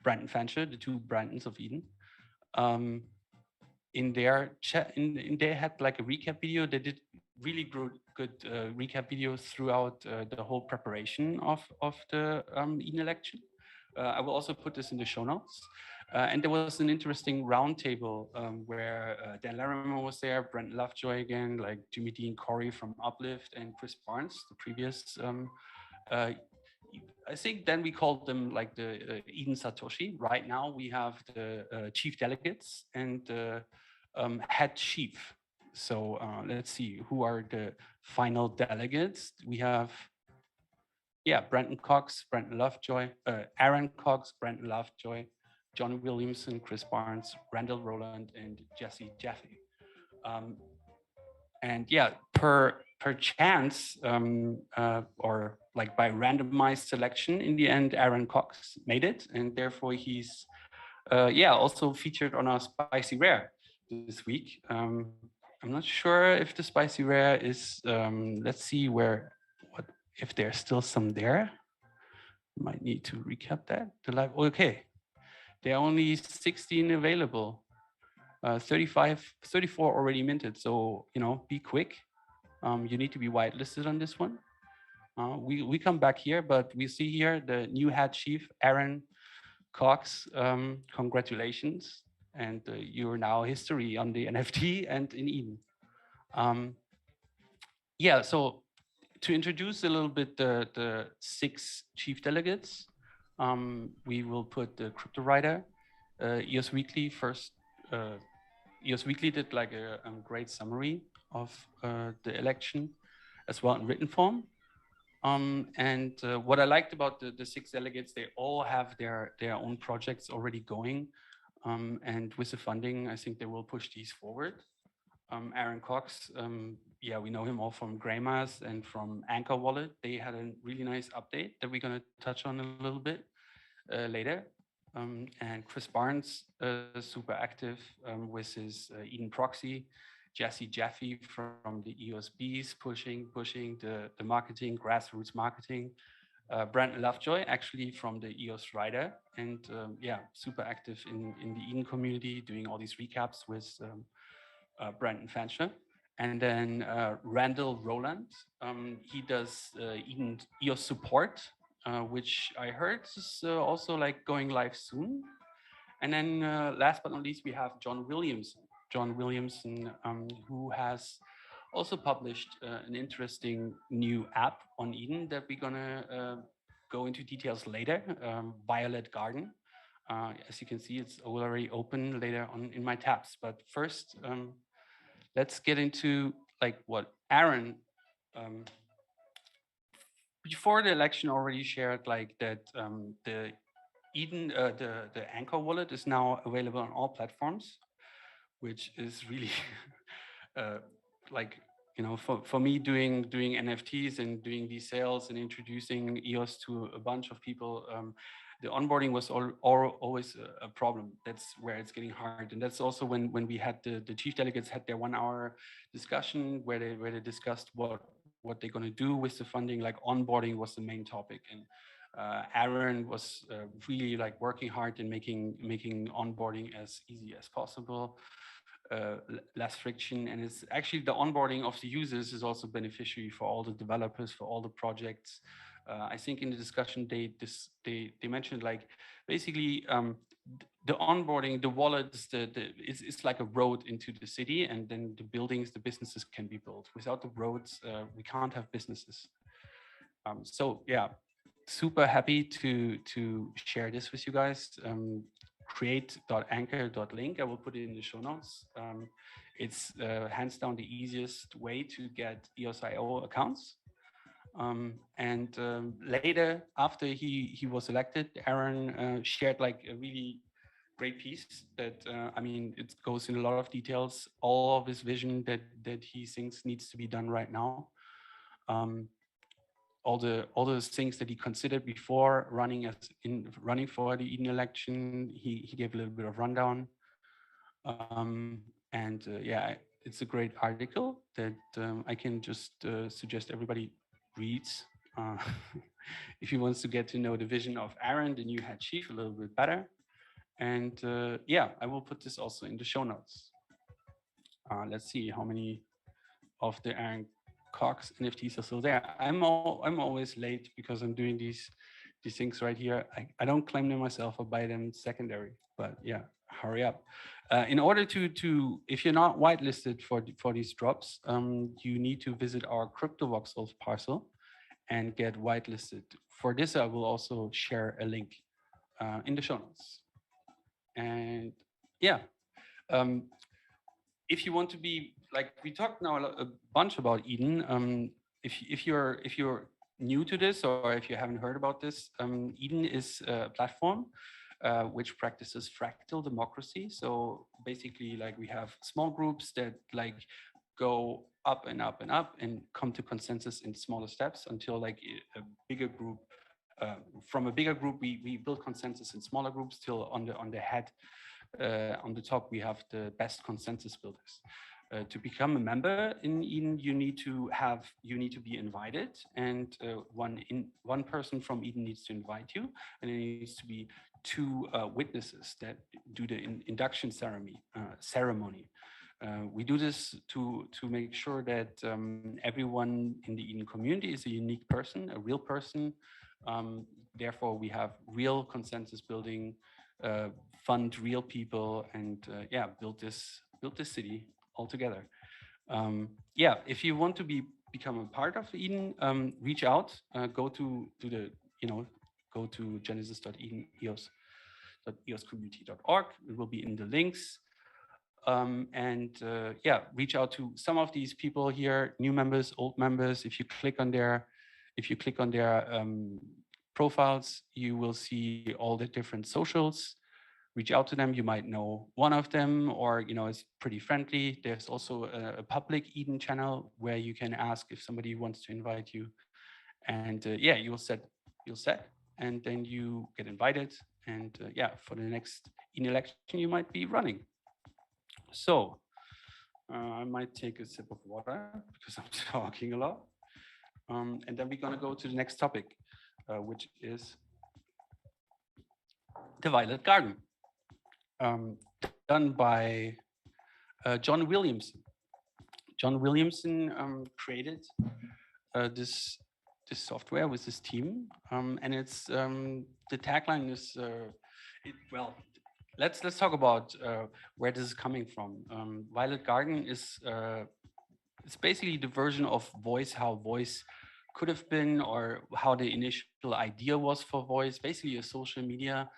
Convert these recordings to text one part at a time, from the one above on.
Brandon Fancher, the two Brandons of Eden. In their chat, they had like a recap video. They did really good recap videos throughout the whole preparation of the Eden election. I will also put this in the show notes. And there was an interesting roundtable where Dan Larimer was there, Brent Lovejoy again, like Jimmy Dean Corey from Uplift, and Chris Barnes, the previous. I think then we called them like the Eden Satoshi. Right now we have the chief delegates and head chief. So let's see who are the final delegates. We have, yeah, Brenton Cox, Brenton Lovejoy, Aaron Cox, Brenton Lovejoy, John Williamson, Chris Barnes, Randall Rowland, and Jesse Jaffe. And yeah, per chance or like by randomized selection, in the end, Aaron Cox made it, and therefore he's yeah, also featured on our Spicy Rare this week. I'm not sure if the Spicy Rare is, let's see if there's still some there. Might need to recap that. The live, okay. There are only 16 available. 34 already minted. So, you know, be quick. You need to be whitelisted on this one. We come back here, but we see here the new head chief, Aaron Cox. Congratulations. And you're now history on the NFT and in Eden. Yeah, so to introduce a little bit the 6 chief delegates, we will put the Cryptowriter, EOS Weekly first. EOS Weekly did like a great summary of the election as well in written form. And what I liked about the 6 delegates, they all have their own projects already going. And with the funding, I think they will push these forward. Aaron Cox, yeah, we know him all from Greymass and from Anchor Wallet. They had a really nice update that we're going to touch on a little bit later. And Chris Barnes, super active with his Eden proxy. Jesse Jaffe from the EOS Bees pushing the marketing, grassroots marketing. Brandon Lovejoy, actually from the EOS Rider, and yeah, super active in the Eden community, doing all these recaps with Brandon Fancher. And then Randall Rowland, he does Eden EOS support, which I heard is also like going live soon. And then last but not least, we have John Williamson. John Williamson, who has also published an interesting new app on Eden that we're gonna go into details later, Violet Garden. As you can see, it's already open later on in my tabs. But first, let's get into like what Aaron, before the election already shared like that the Eden, the Anchor wallet is now available on all platforms, which is really like, you know, for me doing NFTs and doing these sales and introducing EOS to a bunch of people, the onboarding was always a problem. That's where it's getting hard, and that's also when we had the chief delegates had their 1-hour discussion where they discussed what they're going to do with the funding. Like onboarding was the main topic, and Aaron was really like working hard in making onboarding as easy as possible. Less friction, and it's actually the onboarding of the users is also beneficiary for all the developers, for all the projects. I think in the discussion they mentioned like basically the onboarding, the wallets, it's like a road into the city, and then the buildings, the businesses can be built. Without the roads, we can't have businesses. So yeah, super happy to share this with you guys. Create.anchor.link. I will put it in the show notes. It's hands down the easiest way to get EOS.io accounts. And later, after he was elected, Aaron shared like a really great piece that I mean, it goes in a lot of details, all of his vision that he thinks needs to be done right now. All those things that he considered before running for the Eden election, he gave a little bit of rundown. And yeah, it's a great article that I can just suggest everybody reads. if you want to get to know the vision of Aaron, the new head chief, a little bit better. And yeah, I will put this also in the show notes. Let's see how many of the Aaron Cox NFTs are still there. I'm always late because I'm doing these things right here. I don't claim them myself or buy them secondary, but yeah, hurry up. In order to if you're not whitelisted for these drops, you need to visit our crypto voxels parcel and get whitelisted. For this, I will also share a link in the show notes. And yeah, um, if you want to be like we talked now a bunch about Eden. If you're new to this or if you haven't heard about this, Eden is a platform which practices fractal democracy. So basically, like we have small groups that like go up and up and up and come to consensus in smaller steps until like a bigger group. From a bigger group, we build consensus in smaller groups till on the head on the top, we have the best consensus builders. To become a member in Eden, you need to be invited, and one person from Eden needs to invite you, and there needs to be two witnesses that do the induction ceremony. We do this to make sure that everyone in the Eden community is a unique person, a real person. Therefore, we have real consensus building, fund real people, and yeah, build this city all together. Yeah, if you want to become a part of Eden, reach out. Go to the go to genesis.eden.eoscommunity.org. It will be in the links. And yeah, reach out to some of these people here, new members, old members. If you click on their profiles, you will see all the different socials. Reach out to them. You might know one of them, or it's pretty friendly. There's also a public Eden channel where you can ask if somebody wants to invite you, and yeah, you'll set, and then you get invited, and yeah, for the next Eden election, you might be running. So I might take a sip of water because I'm talking a lot, and then we're gonna go to the next topic, which is the Violet Garden. Done by John Williamson. John Williamson created this software with his team, and it's the tagline is well. Let's talk about where this is coming from. Violet Garden is it's basically the version of Voice, how Voice could have been, or how the initial idea was for Voice. Basically, a social media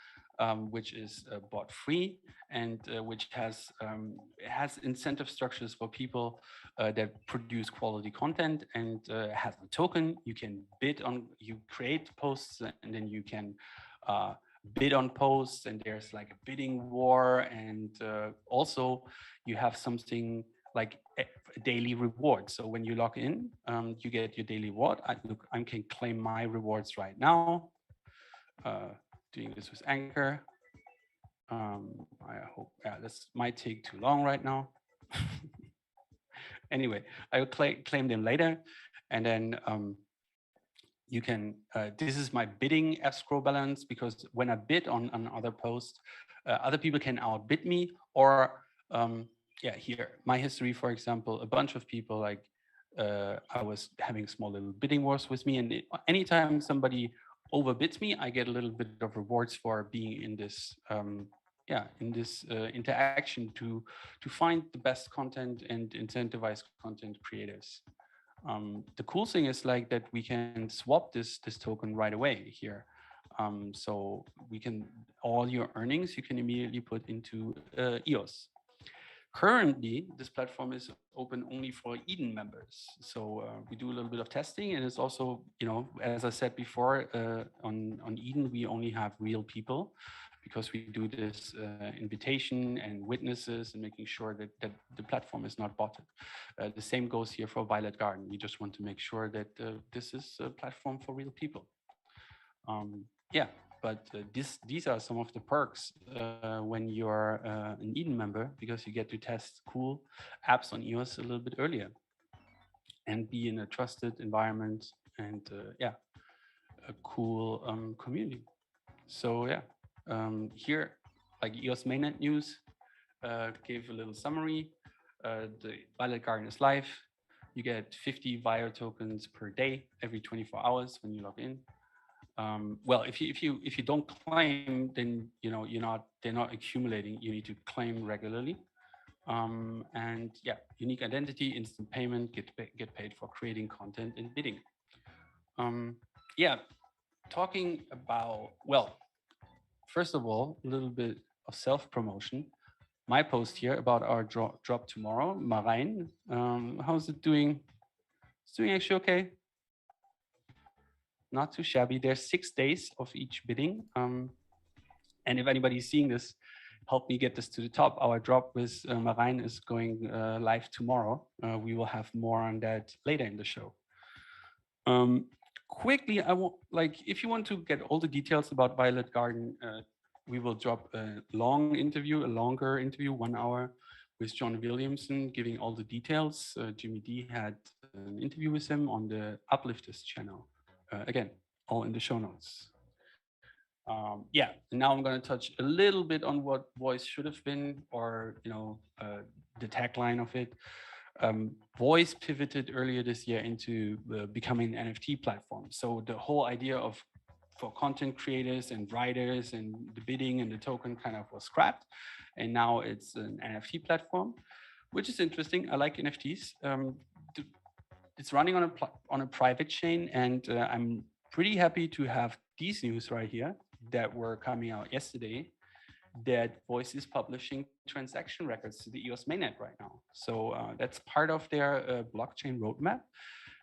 which is bought free, and which has incentive structures for people that produce quality content, and has a token. You can bid on, you create posts, and then you can bid on posts, and there's like a bidding war, and also you have something like a daily reward. So when you log in, you get your daily reward. I can claim my rewards right now. Doing this with Anchor. I hope, yeah, this might take too long right now. Anyway, I will claim them later. And then you can, this is my bidding escrow balance, because when I bid on other posts, other people can outbid me, or yeah, here, my history, for example, a bunch of people like, I was having small little bidding wars with me, and anytime somebody overbids me, I get a little bit of rewards for being in this yeah, in this interaction to find the best content and incentivize content creators. The cool thing is like that we can swap this token right away here. So we can, all your earnings you can immediately put into EOS. Currently, this platform is open only for Eden members. So we do a little bit of testing, and it's also, as I said before, on Eden, we only have real people, because we do this invitation and witnesses and making sure that the platform is not botted. The same goes here for Violet Garden. We just want to make sure that this is a platform for real people. Yeah, but these are some of the perks when you're an Eden member, because you get to test cool apps on EOS a little bit earlier and be in a trusted environment. And yeah, a cool community. So yeah, here, like EOS Mainnet news, gave a little summary. The Violet Garden is live. You get 50 Vio tokens per day every 24 hours when you log in. Well, if you don't claim, then they're not accumulating. You need to claim regularly. And yeah, unique identity, instant payment, get paid for creating content and bidding. Yeah, talking about, well, first of all, a little bit of self promotion. My post here about our drop tomorrow, Marijn. How's it doing? It's doing actually okay. Not too shabby. There's 6 days of each bidding. And if anybody's seeing this, help me get this to the top. Our drop with Marijn is going live tomorrow. We will have more on that later in the show. Quickly, I want, like, if you want to get all the details about Violet Garden, we will drop a longer interview, 1 hour, with John Williamson, giving all the details. Jimmy D had an interview with him on the Uplifters channel. Again, all in the show notes. Yeah, and now I'm going to touch a little bit on what Voice should have been, or the tagline of it. Voice pivoted earlier this year into becoming an NFT platform. So the whole idea of for content creators and writers and the bidding and the token kind of was scrapped, and now it's an NFT platform, which is interesting. I like NFTs. It's running on a private chain, and I'm pretty happy to have these news right here that were coming out yesterday, that Voice is publishing transaction records to the EOS mainnet right now. So that's part of their blockchain roadmap.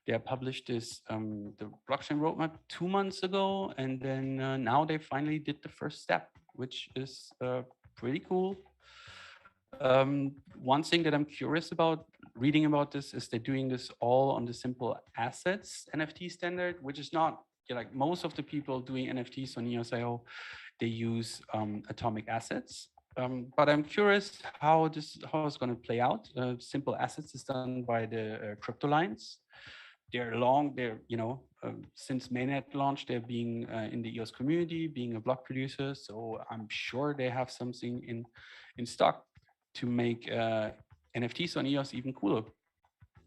They published this the blockchain roadmap 2 months ago, and then now they finally did the first step, which is pretty cool. One thing that I'm curious about reading about this is they're doing this all on the simple assets NFT standard, which is not like most of the people doing NFTs on EOS.io, they use atomic assets. But I'm curious how it's going to play out. Simple assets is done by the crypto lines. They're since Mainnet launched, they're being in the EOS community, being a block producer. So I'm sure they have something in stock to make NFTs on EOS even cooler.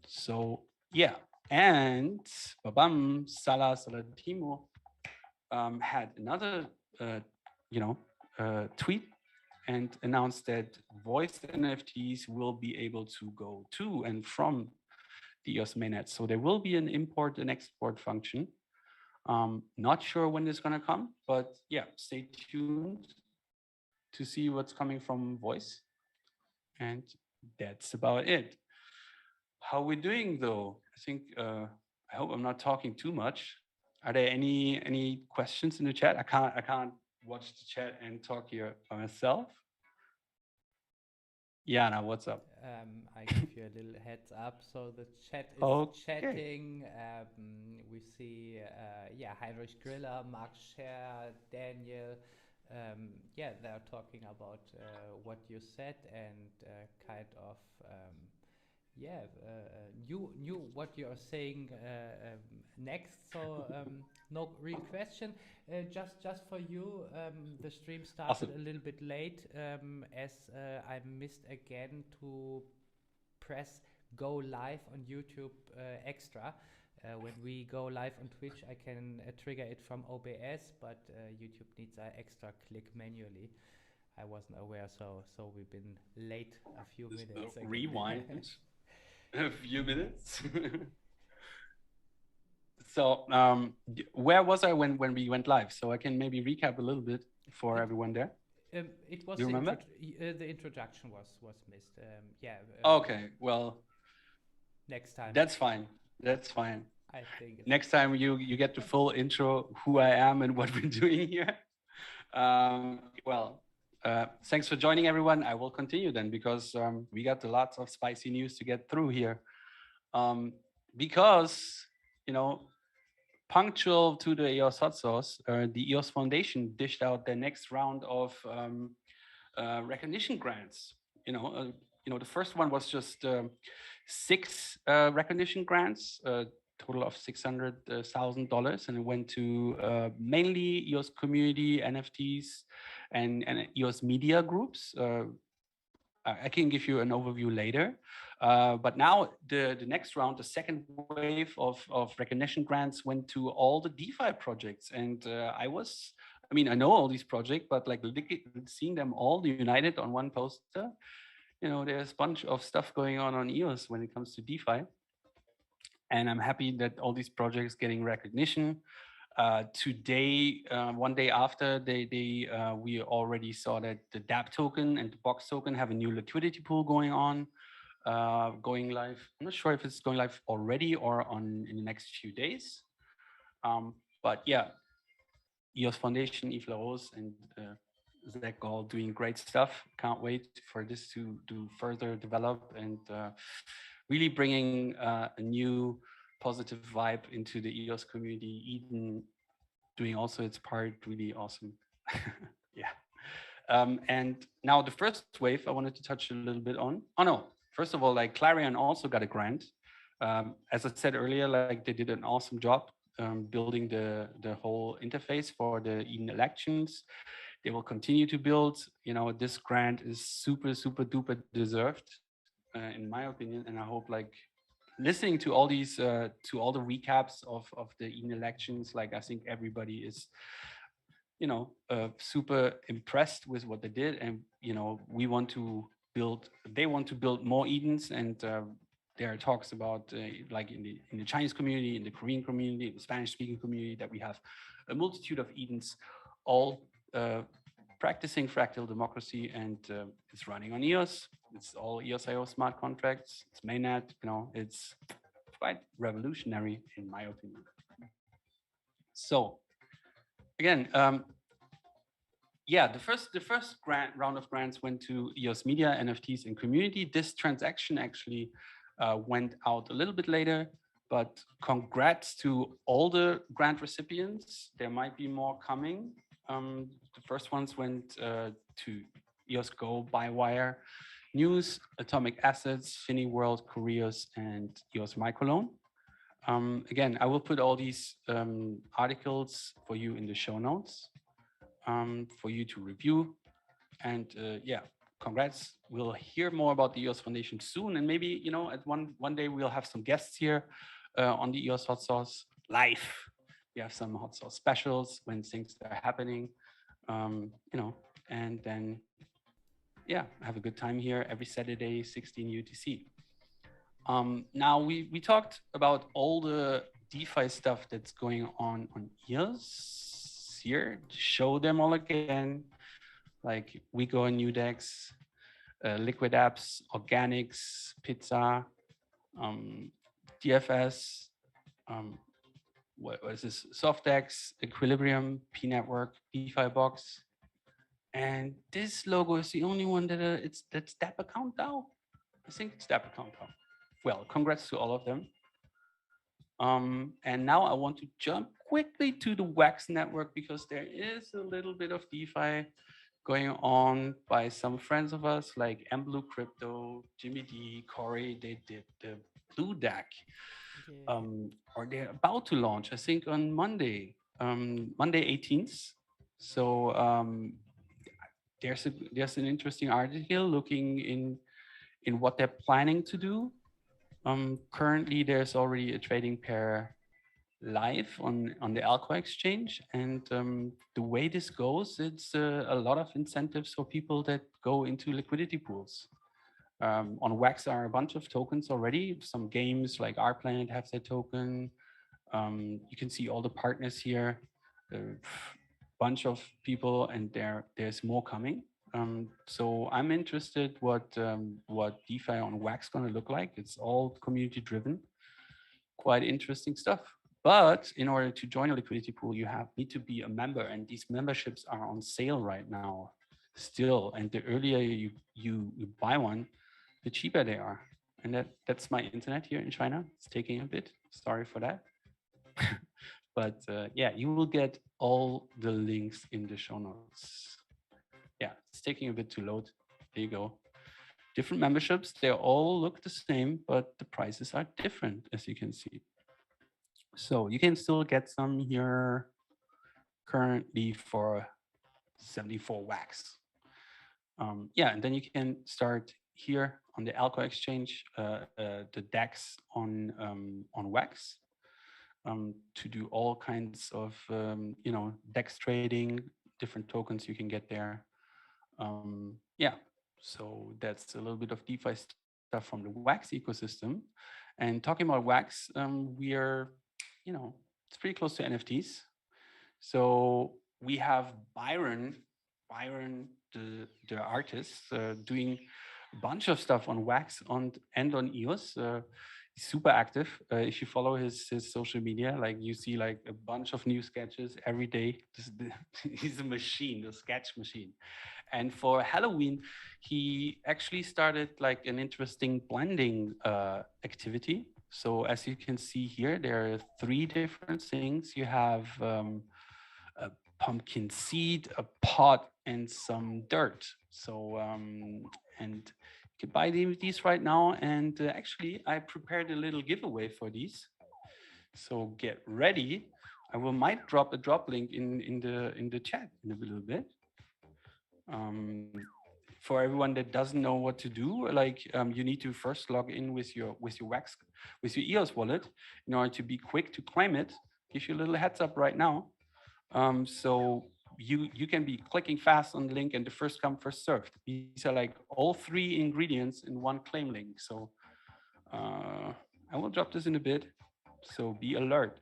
So yeah, and babam, Salah Salatimo had another tweet and announced that voice NFTs will be able to go to and from the EOS mainnet. So there will be an import and export function. Not sure when it's going to come, but yeah, stay tuned to see what's coming from voice. And that's about it. How we doing though? I think I hope I'm not talking too much. Are there any questions in the chat? I can't watch the chat and talk here by myself. Jana, what's up? I give you a little heads up. So the chat is chatting. We see, Heinrich Griller, Mark Scher, Daniel. They're talking about what you said and kind of knew what you are saying next. So no real question. Just for you, the stream started a little bit late as I missed again to press go live on YouTube extra. When we go live on Twitch, I can trigger it from OBS, but YouTube needs an extra click manually. I wasn't aware, so we've been late a few minutes. Rewind a few minutes. So where was I when we went live? So I can maybe recap a little bit for everyone there. It was the introduction was missed. Okay, well, next time. That's fine. That's fine. I think next time you get the full intro, who I am and what we're doing here. Thanks for joining, everyone. I will continue then, because we got lots of spicy news to get through here. Because, punctual to the EOS hot sauce, the EOS Foundation dished out their next round of recognition grants. The first one was just 6 recognition grants. total of $600,000, and it went to mainly EOS community, NFTs, and EOS media groups. I can give you an overview later. But now the next round, the second wave of recognition grants went to all the DeFi projects. And I mean, I know all these projects, but like seeing them all united on one poster, you know, there's a bunch of stuff going on EOS when it comes to DeFi. And I'm happy that all these projects getting recognition. Today, one day after, we already saw that the DApp token and the Box token have a new liquidity pool going on, going live. I'm not sure if it's going live already or in the next few days. But yeah, EOS Foundation, Yves Larose, and Zach Gall doing great stuff. Can't wait for this to further develop and really bringing a new positive vibe into the EOS community. Eden doing also its part, really awesome. Yeah. And now the first wave I wanted to touch a little bit on. Oh no, first of all, like Clarion also got a grant. As I said earlier, like they did an awesome job building the whole interface for the Eden elections. They will continue to build. You know, this grant is super, super duper deserved, in my opinion. And I hope like listening to all these, to all the recaps of the Eden elections, like I think everybody is, you know, super impressed with what they did. And, you know, they want to build more Edens. And there are talks about like in the Chinese community, in the Korean community, the Spanish speaking community, that we have a multitude of Edens all practicing fractal democracy, and it's running on EOS. It's all EOS.io smart contracts. It's Mainnet. You know, it's quite revolutionary in my opinion. So again, yeah, the first round of grants went to EOS Media, NFTs, and community. This transaction actually went out a little bit later, but congrats to all the grant recipients. There might be more coming. The first ones went to EOS Go, Bywire, News, Atomic Assets, Finiworld, Koreos, and EOS Microloan. Again, I will put all these articles for you in the show notes for you to review. And yeah, congrats. We'll hear more about the EOS Foundation soon. And maybe, you know, at one day we'll have some guests here on the EOS Hot Sauce live. We have some Hot Sauce specials when things are happening, you know, and then, yeah, have a good time here every Saturday, 16 UTC. Now we talked about all the DeFi stuff that's going on EOS here. Show them all again, like Wigo and Nudex, Liquid Apps, Organics, Pizza, DFS, what is this? Softex, Equilibrium, P Network, DeFi Box, and this logo is the only one that that's DApp account now. I think it's DApp account now. Well, congrats to all of them. And now I want to jump quickly to the Wax network because there is a little bit of DeFi going on by some friends of us like Blue Crypto, Jimmy D, Corey. They did the Blu DAC, or they're about to launch, I think on Monday, Monday 18th. So there's an interesting article looking in what they're planning to do. Currently, there's already a trading pair live on the Alcor Exchange, and the way this goes, it's a lot of incentives for people that go into liquidity pools. On Wax are a bunch of tokens already. Some games like Our Planet have their token. You can see all the partners here, a bunch of people, and there's more coming. So I'm interested what DeFi on Wax going to look like. It's all community driven, quite interesting stuff. But in order to join a liquidity pool, you need to be a member, and these memberships are on sale right now, still. And the earlier you buy one, the cheaper they are. And that's my internet here in China. It's taking a bit. Sorry for that. But yeah, you will get all the links in the show notes. Yeah, it's taking a bit to load. There you go. Different memberships, they all look the same, but the prices are different, as you can see. So you can still get some here currently for 74 wax. Yeah, and then you can start here on the Alcor Exchange, the DAX on wax, to do all kinds of DEX trading, different tokens you can get there. Yeah, so that's a little bit of DeFi stuff from the Wax ecosystem. And talking about Wax, we are, it's pretty close to NFTs. So we have Byron, the artist, doing a bunch of stuff on Wax and on EOS. He's super active. If you follow his social media, like you see like a bunch of new sketches every day. He's a machine, a sketch machine. And for Halloween, he actually started like an interesting blending activity. So as you can see here, there are three different things. You have a pumpkin seed, a pot, and some dirt. So and you can buy these right now. And actually, I prepared a little giveaway for these. So get ready. I will might drop a drop link in the chat in a little bit. Um, for everyone that doesn't know what to do, like you need to first log in with your Wax with your EOS wallet in order to be quick to claim it. Give you a little heads up right now. So you can be clicking fast on the link and the first come first served. These are like all three ingredients in one claim link. So I will drop this in a bit. So be alert.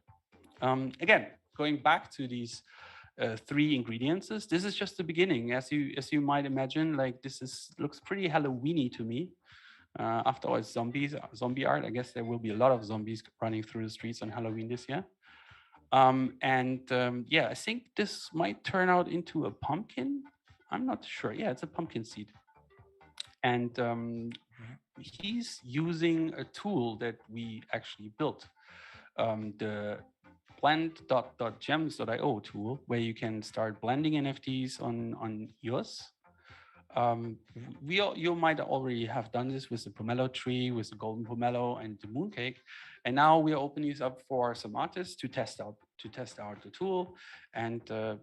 Again, going back to these three ingredients, this is just the beginning. As you might imagine, like this looks pretty Halloweeny to me. After all, it's zombie art. I guess there will be a lot of zombies running through the streets on Halloween this year. Yeah, I think this might turn out into a pumpkin. I'm not sure. Yeah, it's a pumpkin seed. And he's using a tool that we actually built, the blend.gems.io tool, where you can start blending NFTs on EOS. You might already have done this with the pomelo tree, with the golden pomelo and the mooncake, and now we are opening this up for some artists to test out the tool. And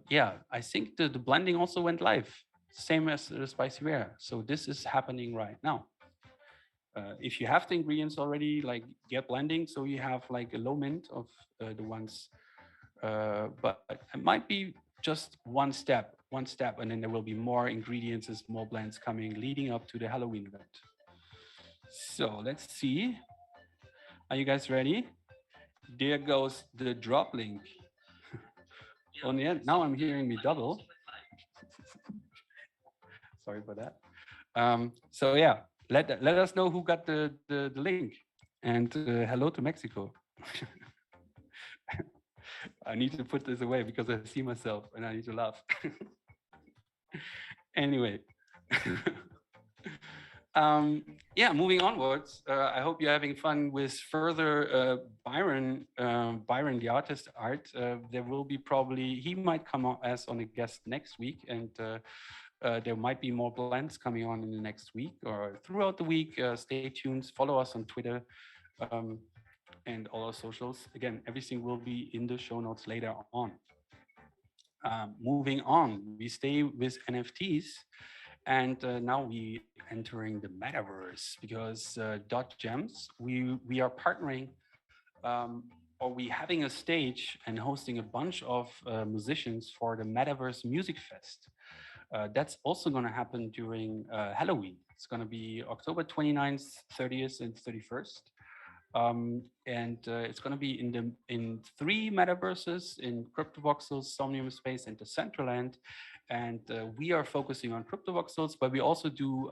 yeah, I think the blending also went live, same as the Spicy Rare. So this is happening right now. If you have the ingredients already, like get blending, so you have like a low mint of the ones, but it might be just one step, and then there will be more ingredients and more blends coming leading up to the Halloween event. So let's see. Are you guys ready? There goes the drop link. On the end, now I'm hearing me double. Sorry for that. So yeah, let us know who got the link, and hello to Mexico. I need to put this away because I see myself and I need to laugh. Anyway. Yeah, moving onwards. I hope you're having fun with further Byron, the artist art. There will be probably, he might come on as on a guest next week, and there might be more blends coming on in the next week or throughout the week. Stay tuned, follow us on Twitter and all our socials. Again, everything will be in the show notes later on. Moving on, we stay with NFTs. And now we entering the metaverse because .gems, we are partnering, or we having a stage and hosting a bunch of musicians for the Metaverse Music Fest. That's also going to happen during Halloween. It's going to be October 29th, 30th, and 31st. And it's going to be in three metaverses, in CryptoVoxels, Somnium Space, and Decentraland. And we are focusing on CryptoVoxels, but we also do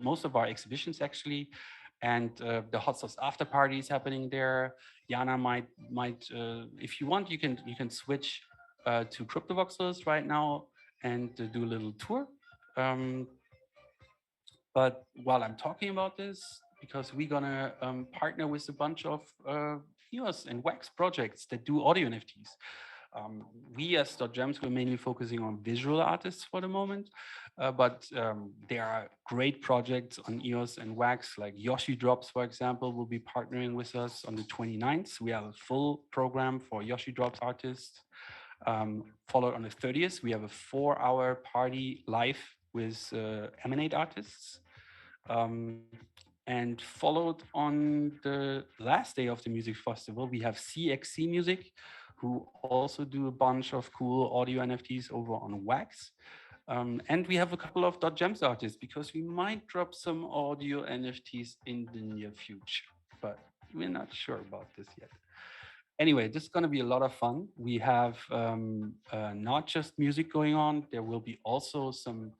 most of our exhibitions actually, and the hot sauce after party is happening there. Jana might if you want, you can switch to CryptoVoxels right now and do a little tour. But while I'm talking about this, because we're gonna partner with a bunch of EOS and Wax projects that do audio NFTs. We as .gems, we're mainly focusing on visual artists for the moment, but there are great projects on EOS and Wax, like Yoshi Drops, for example, will be partnering with us on the 29th. We have a full program for Yoshi Drops artists. Followed on the 30th, we have a 4-hour party live with Emanate artists. And followed on the last day of the music festival, we have CXC Music, who also do a bunch of cool audio NFTs over on Wax. And we have a couple of .gems artists because we might drop some audio NFTs in the near future, but we're not sure about this yet. Anyway, this is going to be a lot of fun. We have not just music going on, there will be also some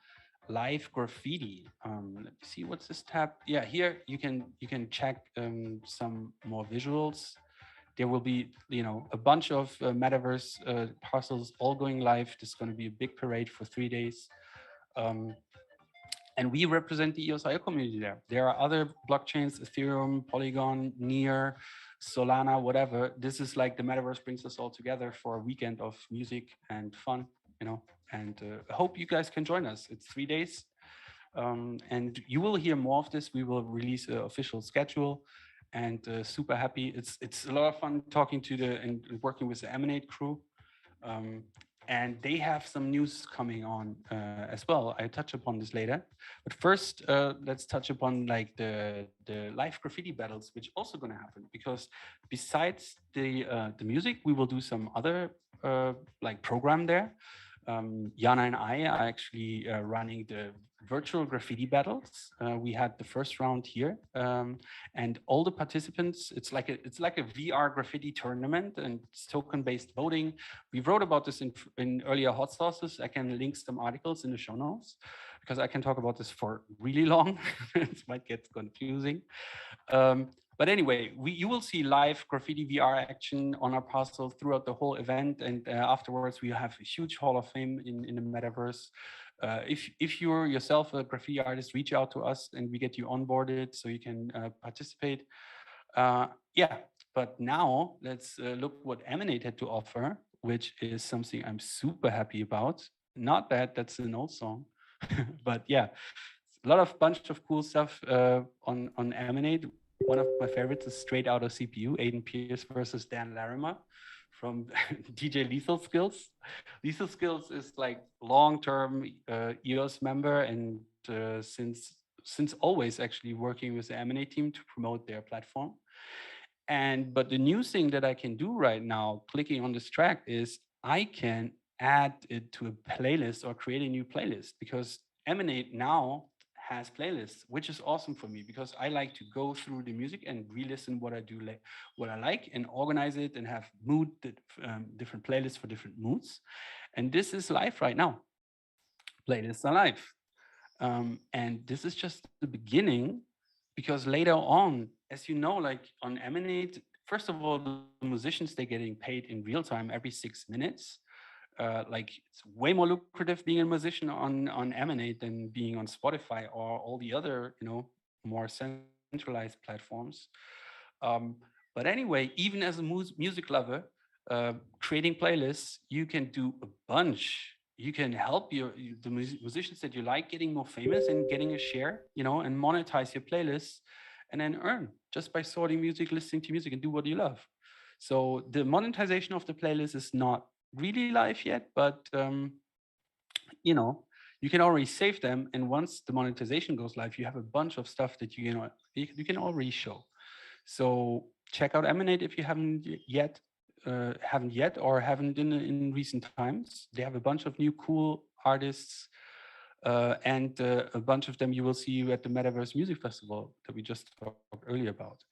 live graffiti. Let me see, what's this tab? Yeah, here you can check some more visuals. There will be, a bunch of metaverse parcels all going live. This is going to be a big parade for 3 days. And we represent the EOS IO community there. There are other blockchains, Ethereum, Polygon, Near, Solana, whatever. This is like the metaverse brings us all together for a weekend of music and fun, and I hope you guys can join us. It's 3 days. And you will hear more of this. We will release an official schedule, and super happy. It's a lot of fun talking to and working with the Emanate crew. And they have some news coming on as well. I touch upon this later. But first, let's touch upon like the live graffiti battles, which also going to happen, because besides the music, we will do some other like program there. Jana and I are actually running the virtual graffiti battles. We had the first round here, and all the participants. It's like a VR graffiti tournament, and it's token-based voting. We wrote about this in earlier hot sauces. I can link some articles in the show notes because I can talk about this for really long. It might get confusing. But anyway, you will see live graffiti VR action on our parcel throughout the whole event, and afterwards we have a huge hall of fame in the metaverse. If you're yourself a graffiti artist, reach out to us and we get you onboarded so you can participate. Yeah, but now let's look what Emanate had to offer, which is something I'm super happy about. Not that that's an old song, but yeah, a lot of bunch of cool stuff on Emanate. One of my favorites is straight out of CPU, Aiden Pierce versus Dan Larimer from DJ Lethal Skills. Lethal Skills is like long-term EOS member, and since always actually working with the Emanate team to promote their platform. But the new thing that I can do right now, clicking on this track, is I can add it to a playlist or create a new playlist, because Emanate now has playlists, which is awesome for me because I like to go through the music and re-listen what I like, and organize it and have different playlists for different moods. And this is live right now. Playlists are live. And this is just the beginning, because later on, as you know, like on Emanate, first of all, the musicians, they're getting paid in real time every 6 minutes. Like it's way more lucrative being a musician on Emanate than being on Spotify or all the other, more centralized platforms. But anyway, even as a music lover, creating playlists, you can do a bunch. You can help the musicians that you like getting more famous and getting a share, and monetize your playlists, and then earn just by sorting music, listening to music, and do what you love. So the monetization of the playlist is not really live yet, but you can already save them, and once the monetization goes live, you have a bunch of stuff that you can already show. So check out Emanate if you haven't yet, or haven't in recent times. They have a bunch of new cool artists, and a bunch of them you will see at the Metaverse Music Festival that we just talked earlier about.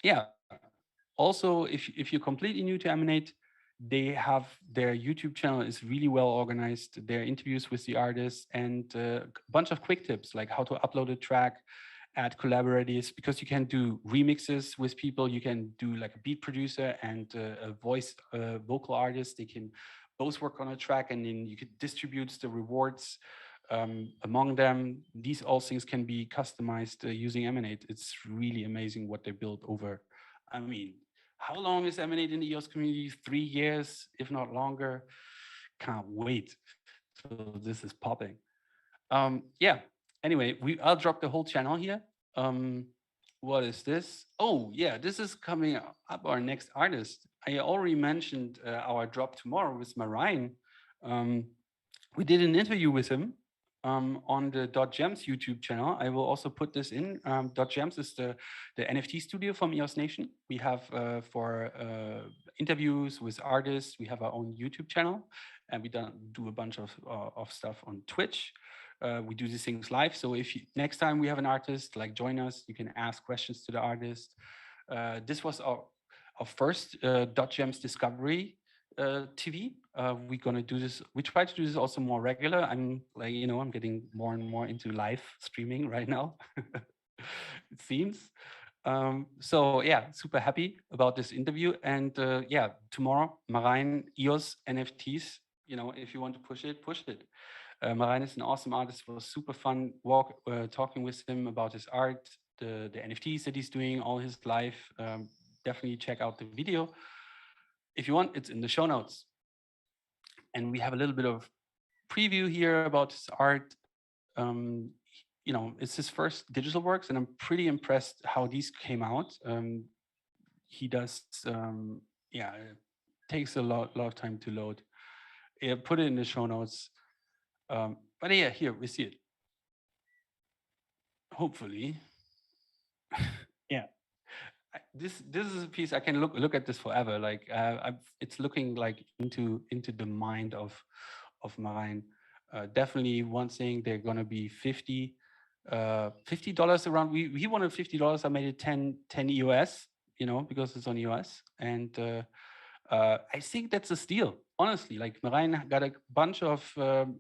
Yeah. Also, if you're completely new to Emanate, they have their YouTube channel is really well organized. Their interviews with the artists, and a bunch of quick tips like how to upload a track, add collaborators, because you can do remixes with people. You can do like a beat producer and a vocal artist. They can both work on a track, and then you could distribute the rewards among them. These all things can be customized using Emanate. It's really amazing what they built over, I mean, How long is Emanate in the EOS community? 3 years, if not longer. Can't wait till this is popping. Yeah. Anyway, I'll drop the whole channel here. What is this? Oh, yeah, this is coming up our next artist. I already mentioned our drop tomorrow with Marine. We did an interview with him on the .gems YouTube channel. I will also put this in. .gems is the NFT studio from EOS Nation. We have for interviews with artists, we have our own YouTube channel, and we do a bunch of stuff on Twitch. We do these things live. So if next time we have an artist, like join us, you can ask questions to the artist. This was our first .gems discovery TV. We're gonna do this. We try to do this also more regular. I'm like, I'm getting more and more into live streaming right now. It seems. So yeah, super happy about this interview. And yeah, tomorrow, Marine EOS NFTs. If you want to push it, push it. Marine is an awesome artist. It was super fun talking with him about his art, the NFTs that he's doing all his life. Definitely check out the video. If you want, it's in the show notes. And we have a little bit of preview here about his art. It's his first digital works, and I'm pretty impressed how these came out. He does, it takes a lot of time to load. Yeah, put it in the show notes. But yeah, here we see it. Hopefully, yeah. This is a piece I can look at this forever. Like it's looking like into the mind of Marine. Definitely one thing, they're gonna be $50 around. He wanted $50. I made it 10 EOS, because it's on EOS. And I think that's a steal, honestly. Like Marine got a bunch of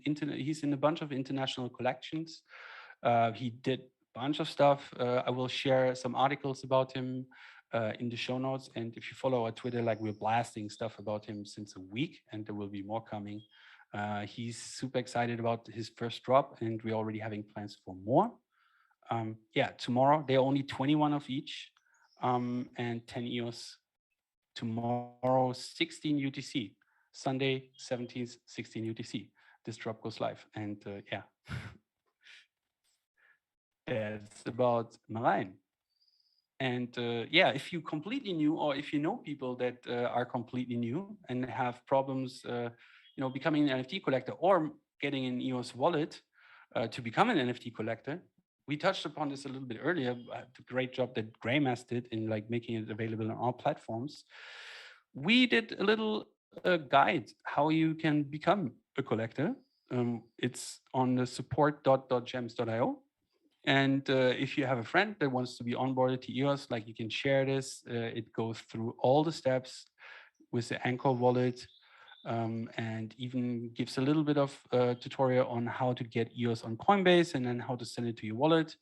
he's in a bunch of international collections. He did a bunch of stuff. I will share some articles about him in the show notes. And if you follow our Twitter, like we're blasting stuff about him since a week, and there will be more coming. He's super excited about his first drop, and we're already having plans for more. Yeah, tomorrow they're only 21 of each, and 10 EOS. Tomorrow, 16 UTC. Sunday, 17th, 16 UTC. This drop goes live, and yeah. That's about Marine. And yeah, if you're completely new, or if you know people that are completely new and have problems, becoming an NFT collector or getting an EOS wallet to become an NFT collector, we touched upon this a little bit earlier. The great job that Greymass did in like making it available on all platforms. We did a little guide how you can become a collector. It's on the support.gems.io. And if you have a friend that wants to be onboarded to EOS, like you can share this. It goes through all the steps with the Alcor wallet, and even gives a little bit of tutorial on how to get EOS on Coinbase and then how to send it to your wallet.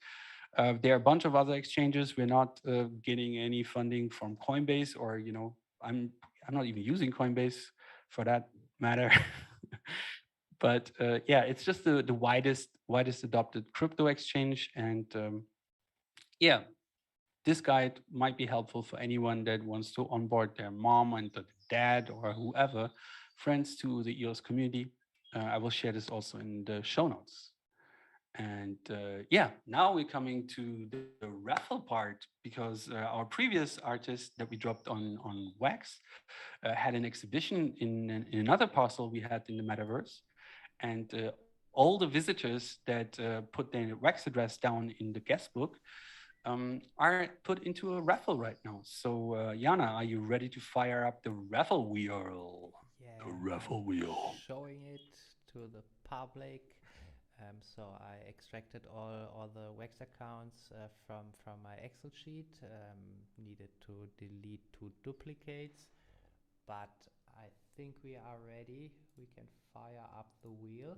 There are a bunch of other exchanges. We're not getting any funding from Coinbase, or I'm not even using Coinbase for that matter. But yeah, it's just the widest adopted crypto exchange. And yeah, this guide might be helpful for anyone that wants to onboard their mom and the dad or whoever, friends to the EOS community. I will share this also in the show notes. And yeah, now we're coming to the raffle part, because our previous artist that we dropped on Wax had an exhibition in another parcel we had in the Metaverse. And all the visitors that put their Wax address down in the guest book are put into a raffle right now. So Jana, are you ready to fire up the raffle wheel? Yeah, The raffle wheel. showing it to the public. So I extracted all the Wax accounts from my Excel sheet. Needed to delete 2 duplicates, but I think we are ready. We can fire up the wheel.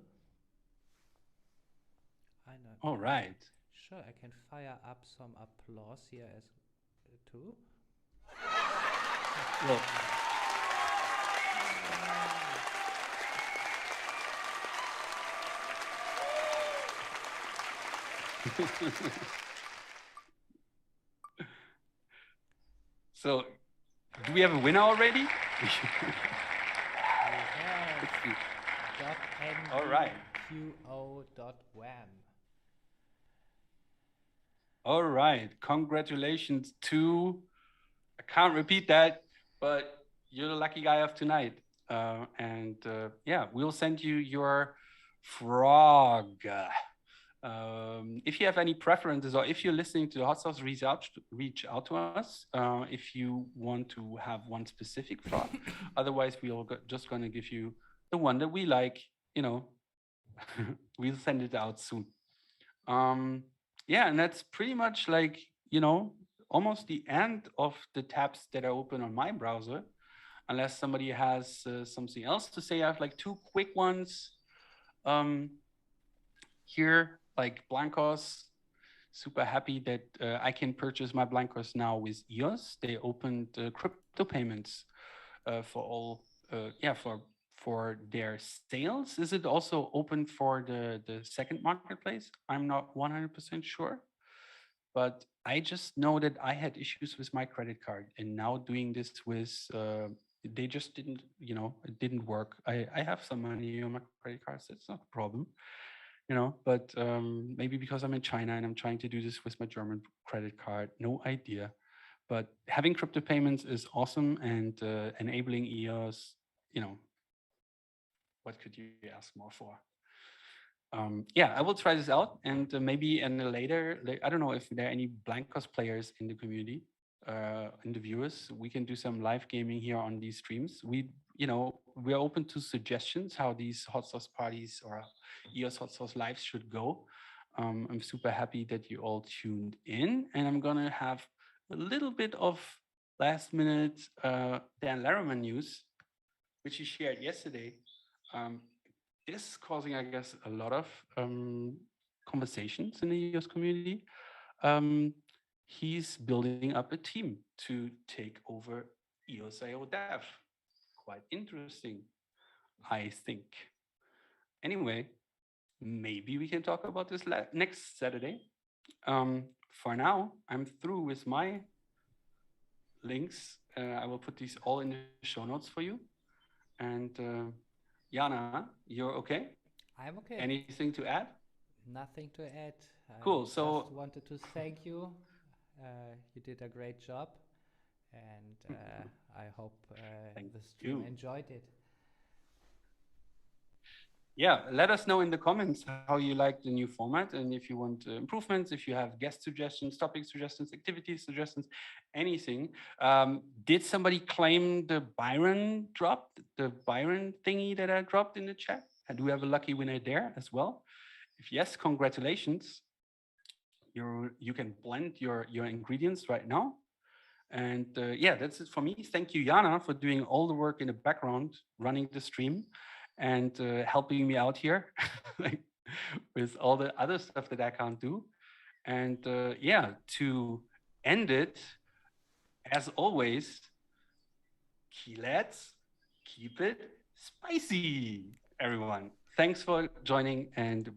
I know. All right. Sure, I can fire up some applause here as too. Well, so Do we have a winner already? All right. .nqo.wam. All right. Congratulations to, I can't repeat that, but you're the lucky guy of tonight. Yeah, we'll send you your frog. If you have any preferences or if you're listening to the Hot Sauce, reach out to us if you want to have one specific frog. Otherwise, we're just going to give you the one that we like. You know, we'll send it out soon. Yeah, and that's pretty much like, you know, almost the end of the tabs that are open on my browser. Unless somebody has something else to say, I have like two quick ones. Here, like Blancos, super happy that I can purchase my Blancos now with EOS. They opened crypto payments for all, for their sales. Is it also open for the second marketplace? I'm not 100% sure, but I just know that I had issues with my credit card, and now doing this with, they just didn't, you know, it didn't work. I have some money on my credit cards. That's not a problem. You know, but maybe because I'm in China and I'm trying to do this with my German credit card, no idea. But having crypto payments is awesome, and enabling EOS, you know, what could you ask more for? Yeah, I will try this out, and maybe in a later, I don't know if there are any Blancos players in the community, in the viewers. We can do some live gaming here on these streams. You know, we're open to suggestions how these hot sauce parties or EOS hot sauce lives should go. I'm super happy that you all tuned in, and I'm gonna have a little bit of last minute Dan Larimer news, which he shared yesterday. This is causing, I guess, a lot of conversations in the EOS community. He's building up a team to take over EOS.io dev. Quite interesting, I think. Anyway, maybe we can talk about this next Saturday. For now, I'm through with my links. I will put these all in the show notes for you. And Jana, you're okay? I'm okay. Anything to add? Nothing to add. Cool. I so just wanted to thank you. You did a great job, and I hope the stream enjoyed it. Yeah, let us know in the comments how you like the new format, and if you want improvements, if you have guest suggestions, topic suggestions, activity suggestions, anything. Did somebody claim the Byron drop, the Byron thingy that I dropped in the chat? And do we have a lucky winner there as well? If yes, congratulations. You can blend your ingredients right now. And yeah, that's it for me. Thank you, Jana, for doing all the work in the background, running the stream, and helping me out here with all the other stuff that I can't do. And yeah, to end it, as always, let's keep it spicy, everyone. Thanks for joining, and